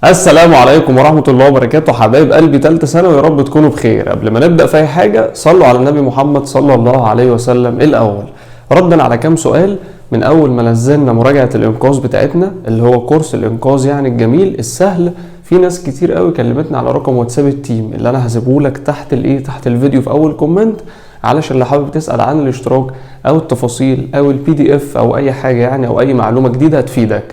السلام عليكم ورحمة الله وبركاته حبايب قلبي تالتة ثانوي، يا رب تكونوا بخير. قبل ما نبدأ في أي حاجة صلوا على النبي محمد صلى الله عليه وسلم. الأول ردا على كام سؤال من أول ما نزلنا مراجعة الإنقاذ بتاعتنا اللي هو كورس الإنقاذ يعني الجميل السهل. في ناس كتير قوي كلمتنا على رقم واتساب التيم اللي أنا هسيبهولك تحت الفيديو في أول كومنت، علشان اللي حابب تسأل عن الاشتراك أو التفاصيل أو PDF أو أي حاجة يعني أو أي معلومة جديدة هتفيدك،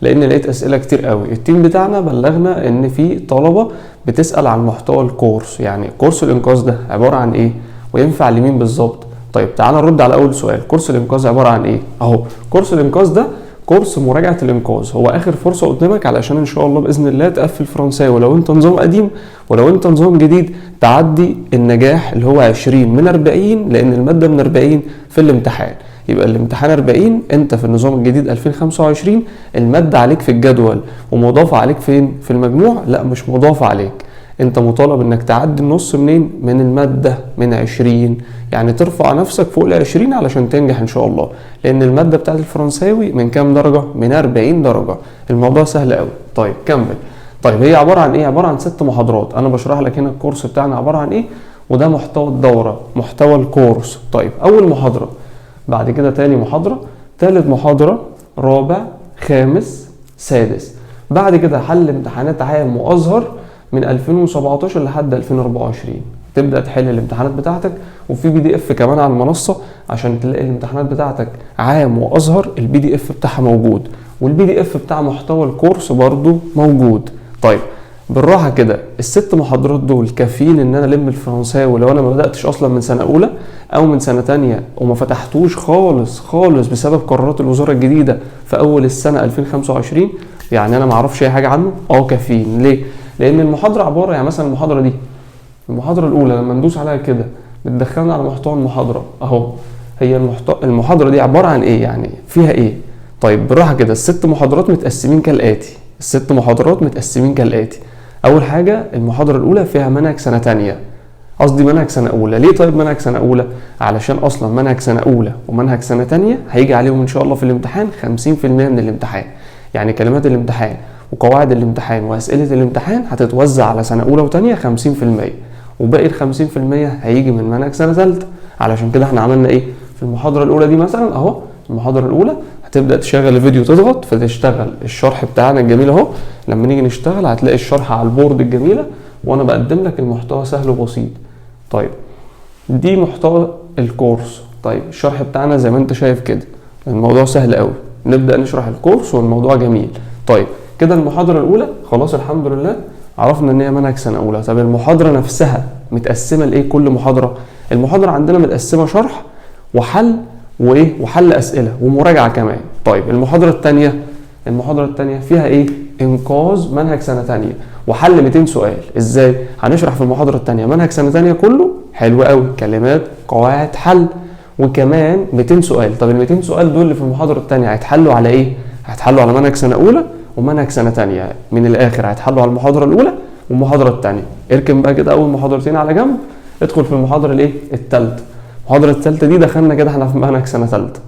لان لقيت اسئله كتير قوي. التيم بتاعنا بلغنا ان في طلبه بتسال عن محتوى الكورس، يعني كورس الانقاذ ده عباره عن ايه وينفع لمين بالظبط. طيب تعالى نرد على اول سؤال. كورس الانقاذ عباره عن ايه؟ اهو كورس الانقاذ ده كورس مراجعه الانقاذ، هو اخر فرصه قدامك علشان ان شاء الله باذن الله تقفل فرنساوي لو انت نظام قديم، ولو انت نظام جديد تعدي النجاح اللي هو 20 من 40، لان الماده من 40 في الامتحان. يبقى الامتحان 40، انت في النظام الجديد 2025 المادة عليك في الجدول ومضافة عليك فين؟ في المجموع؟ لا مش مضافة عليك، انت مطالب انك تعدي النص منين؟ من المادة من 20، يعني ترفع نفسك فوق 20 علشان تنجح ان شاء الله، لان المادة بتاعت الفرنساوي من كام درجة؟ من 40 درجة. الموضوع سهل قوي. طيب كمل. طيب هي عبارة عن ايه؟ عبارة عن 6 محاضرات. انا بشرح لك هنا الكورس بتاعنا عبارة عن ايه، وده محتوى الدورة، محتوى الكورس. طيب اول محاضرة، بعد كده تاني محاضرة، تالت محاضرة، رابع، خامس، سادس. بعد كده حل امتحانات عام وأزهر من 2017 لحد 2024. تبدأ تحل الامتحانات بتاعتك، وفي PDF كمان على المنصة عشان تلاقي الامتحانات بتاعتك عام وأزهر. PDF بتاعها موجود، والPDF بتاع محتوى الكورس برضو موجود. طيب بالراحة كده، ال6 محاضرات دول كافيين ان انا الم الفرنساوي لو انا ما بدأتش اصلا من سنة اولى او من سنة تانية وما فتحتوش خالص بسبب قرارات الوزارة الجديدة في اول السنة 2025؟ يعني انا ما اعرفش اي حاجة عنه؟ كافيين. ليه؟ لان المحاضرة عبارة، يعني مثلا المحاضرة دي، المحاضرة الاولى لما ندوس عليها كده بتدخلنا على محتوى المحاضرة اهو. هي المحاضرة دي عبارة عن ايه؟ يعني فيها ايه؟ طيب بالراحة كده، ال6 محاضرات متقسمين كالآتي. ال6 محاضرات متقسمين كالآتي. اول حاجه المحاضره الاولى فيها منهج سنه تانية، قصدي منهج سنه اولى. ليه طيب منهج سنه اولى؟ علشان اصلا منهج سنه اولى ومنهج سنه تانية هيجي عليهم ان شاء الله في الامتحان 50% من الامتحان، يعني كلمات الامتحان وقواعد الامتحان واسئله الامتحان هتتوزع على سنه اولى وتانية 50%، وباقي ال 50% هيجي من منهج سنه ثالثه. علشان كده احنا عملنا ايه في المحاضره الاولى دي؟ مثلا اهو المحاضره الاولى هتبدا تشغل الفيديو، تضغط فتشتغل الشرح بتاعنا الجميل اهو. لما نيجي نشتغل هتلاقي الشرح على البورد الجميله، وانا بقدم لك المحتوى سهل وبسيط. طيب دي محتوى الكورس. طيب الشرح بتاعنا زي ما انت شايف كده، الموضوع سهل قوي، نبدا نشرح الكورس والموضوع جميل. طيب كده المحاضره الاولى خلاص الحمد لله عرفنا ان هي منهج سنه اولى. طب المحاضره نفسها متقسمه لايه؟ كل محاضره، المحاضره عندنا متقسمه شرح وحل وحل اسئله ومراجعه كمان. طيب المحاضره الثانيه فيها ايه؟ انقاذ منهج سنه ثانيه وحل 200 سؤال. ازاي هنشرح في المحاضره الثانيه منهج سنه ثانيه كله؟ حلو قوي، كلمات، قواعد، حل، وكمان 200 سؤال. طب ال 200 سؤال دول اللي في المحاضره الثانيه هيتحلوا على ايه؟ هيتحلوا على منهج سنه اولى ومنهج سنه ثانيه. من الاخر هيتحلوا على المحاضره الاولى والمحاضره الثانيه. اركن بقى كده اول محاضرتين على جنب، ادخل في المحاضره الثالثه. المحاضرة الثالثة دي دخلنا كده احنا في منهج سنة ثالثة.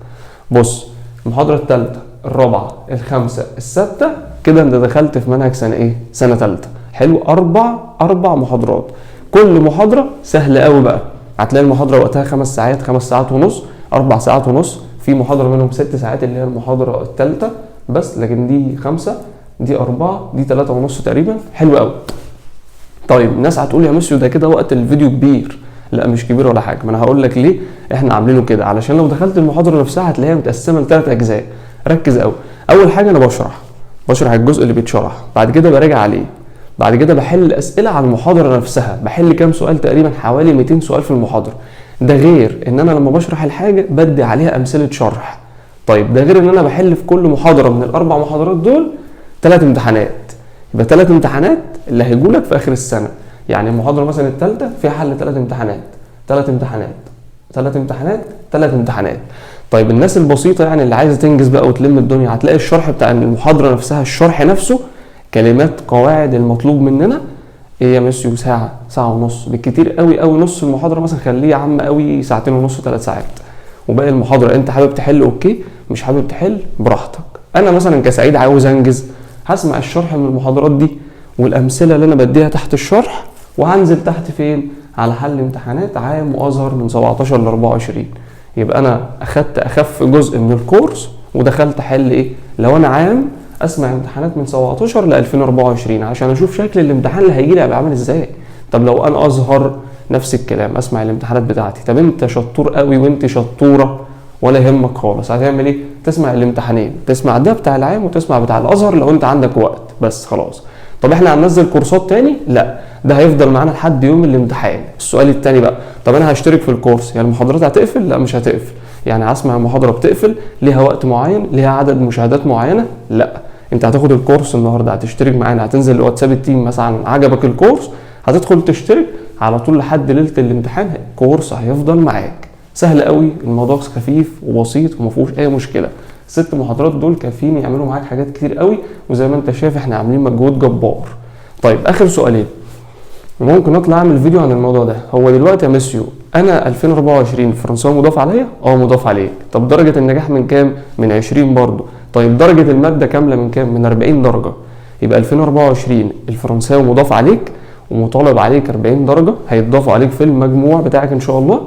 بص المحاضرة الثالثة، الرابعة، الخامسة، السادسة، كده انت دخلت في منهج سنة سنة ثالثة. حلو، أربع محاضرات، كل محاضرة سهلة قوي بقى. هتلاقي المحاضرة وقتها 5 ساعات، 5 ساعات ونص، 4 ساعات ونص، في محاضرة منهم 6 ساعات اللي هي المحاضرة الثالثة بس، لكن دي 5، دي 4، دي 3 ونص تقريبا. حلو قوي. طيب الناس هتقول يا ميسيو ده كده وقت الفيديو كبير. لا مش كبير ولا حاجه، ما انا هقول لك ليه احنا عاملينه كده. علشان لو دخلت المحاضره نفسها هتلاقيها متقسمه ل3 اجزاء. ركز قوي. اول حاجه انا بشرح الجزء اللي بيتشرح، بعد كده براجع عليه، بعد كده بحل اسئله على المحاضره نفسها. بحل كام سؤال؟ تقريبا حوالي 200 سؤال في المحاضره. ده غير ان انا لما بشرح الحاجه بدي عليها امثله شرح. طيب ده غير ان انا بحل في كل محاضره من ال4 محاضرات دول 3 امتحانات. يبقى 3 امتحانات اللي هيجولك في اخر السنه. يعني المحاضرة مثلا الثالثة فيها حل 3 امتحانات، 3 امتحانات، 3 امتحانات، 3 امتحانات. طيب الناس البسيطة يعني اللي عايزة تنجز بقى وتلم الدنيا، هتلاقي الشرح بتاع المحاضرة نفسها، الشرح نفسه كلمات، قواعد، المطلوب مننا ايه يا ميسيو؟ ساعة، ساعة ونص بالكتير قوي قوي. نص المحاضرة مثلا خليه يا عم قوي 2 ونص، 3 ساعات. وباقي المحاضرة انت حابب تحل اوكي، مش حابب تحل براحتك. انا مثلا كسعيد عاوز انجز، هسمع الشرح من المحاضرات دي والامثله اللي انا بديها تحت الشرح، وهنزل تحت فين؟ على حل امتحانات عام وازهر من 17 ل 24. يبقى انا اخدت اخف جزء من الكورس ودخلت حل ايه؟ لو انا عام اسمع امتحانات من 17 ل 2024 عشان اشوف شكل الامتحان اللي هيجي لي هيبقى عامل ازاي. طب لو انا ازهر نفس الكلام، اسمع الامتحانات بتاعتي. طب انت شطور قوي وانت شطوره ولا يهمك خالص، هتعمل ايه؟ تسمع الامتحانين، تسمع ده بتاع العام وتسمع بتاع الازهر لو انت عندك وقت بس خلاص. طب احنا هننزل كورسات تاني؟ لا، ده هيفضل معانا لحد يوم الامتحان. السؤال التاني بقى، طب انا هشترك في الكورس، يعني المحاضرات هتقفل؟ لا مش هتقفل. يعني هسمع المحاضره بتقفل ليها وقت معين، ليها عدد مشاهدات معينه؟ لا، انت هتاخد الكورس النهارده، هتشترك معانا، هتنزل الواتساب التيم مثلا، عجبك الكورس هتدخل تشترك على طول لحد ليله الامتحان، الكورس هيفضل معاك. سهل قوي الموضوع، خفيف وبسيط وما فيهوش اي مشكله. 6 محاضرات دول كافيين يعملوا معاك حاجات كتير قوي، وزي ما انت شايف احنا عاملين مجهود جبار. طيب اخر سؤالين ممكن اطلع اعمل فيديو عن الموضوع ده. هو دلوقتي يا ميسيو انا 2024 فرنساوي مضاف عليا؟ مضاف عليك. طب درجه النجاح من كام؟ من 20 برضه. طيب درجه الماده كامله من كام؟ من 40 درجه. يبقى 2024 الفرنساوي مضاف عليك ومطالب عليك 40 درجه هيتضافوا عليك في المجموع بتاعك ان شاء الله.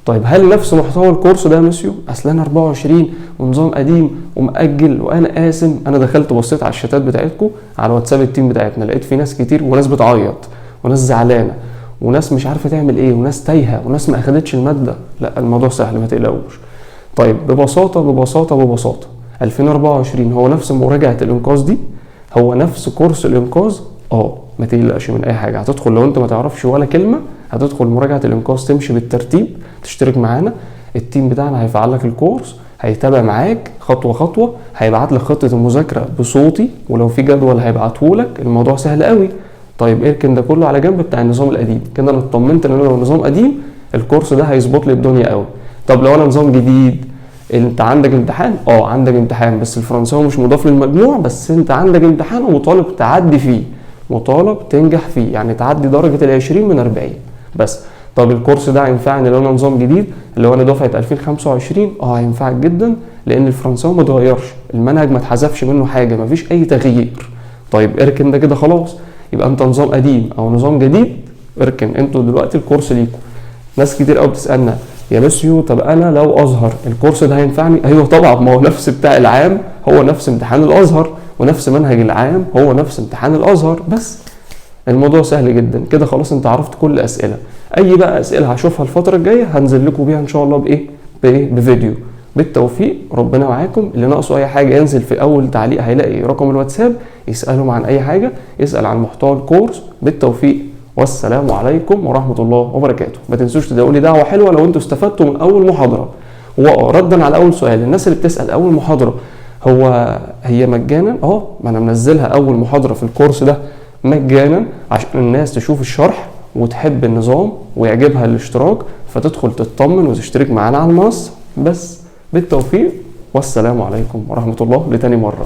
طيب هل نفس محتوى الكورس ده يا ميسيو؟ اصل انا 24 ونظام قديم ومأجل وانا قاسم. انا دخلت بصيت على الشتات بتاعتكم على واتساب التيم بتاعتنا، لقيت في ناس كتير وناس بتعيط وناس زعلانه وناس مش عارفه تعمل ايه وناس تايهه وناس ما اخدتش الماده. لا الموضوع سهل ما تقلقوش. طيب ببساطه 2024 هو نفس مراجعه الانقاذ دي؟ هو نفس كورس الانقاذ؟ ما تقلقش من اي حاجه. هتدخل لو انت ما تعرفش ولا كلمه، هتدخل مراجعه الانقاذ تمشي بالترتيب، تشترك معانا، التيم بتاعنا هيفعل لك الكورس، هيتابع معاك خطوه خطوه، هيبعت لك خطه المذاكره بصوتي، ولو في جدول هيبعته لك. الموضوع سهل قوي. طيب اركن ده كله على جنب بتاع النظام القديم كده، انا اطمنت ان انا لو نظام قديم الكورس ده هيظبط لي الدنيا قوي. طب لو انا نظام جديد، انت عندك امتحان؟ عندك امتحان، بس الفرنساوي مش مضاف للمجموع، بس انت عندك امتحان ومطالب تعدي فيه، مطالب تنجح فيه، يعني تعدي درجه ال20 من 40 بس. طب الكورس ده هينفعني لو انا نظام جديد اللي هو انا دفعه 2025؟ هينفعك جدا، لان الفرنساوي ما اتغيرش، المنهج ما اتحذفش منه حاجه، ما فيش اي تغيير. طيب اركن ده كده خلاص. يبقى انت نظام قديم او نظام جديد اركن، انتوا دلوقتي الكورس ليكم. ناس كتير قوي بتسالنا يا ميسيو طب انا لو ازهر الكورس ده هينفعني؟ ايوه طبعا، ما هو نفس بتاع العام، هو نفس امتحان الازهر، ونفس منهج العام هو نفس امتحان الازهر. بس الموضوع سهل جدا كده خلاص. انت عرفت كل الاسئله. اي بقى اسئله هشوفها الفتره الجايه هنزل لكم بيها ان شاء الله بفيديو. بالتوفيق، ربنا معاكم. اللي ناقصه اي حاجه ينزل في اول تعليق هيلاقي رقم الواتساب، يسالهم عن اي حاجه، يسال عن محتوى الكورس. بالتوفيق والسلام عليكم ورحمه الله وبركاته. ما تنسوش تدعوا لي دعوه حلوه لو انتوا استفدتوا من اول محاضره. وردا على اول سؤال، الناس اللي بتسال اول محاضره هي مجانا؟ ما انا منزلها اول محاضره في الكورس ده مجانا عشان الناس تشوف الشرح وتحب النظام ويعجبها الاشتراك، فتدخل تطمن وتشترك معانا على المنصه. بس بالتوفيق والسلام عليكم ورحمه الله لتاني مره.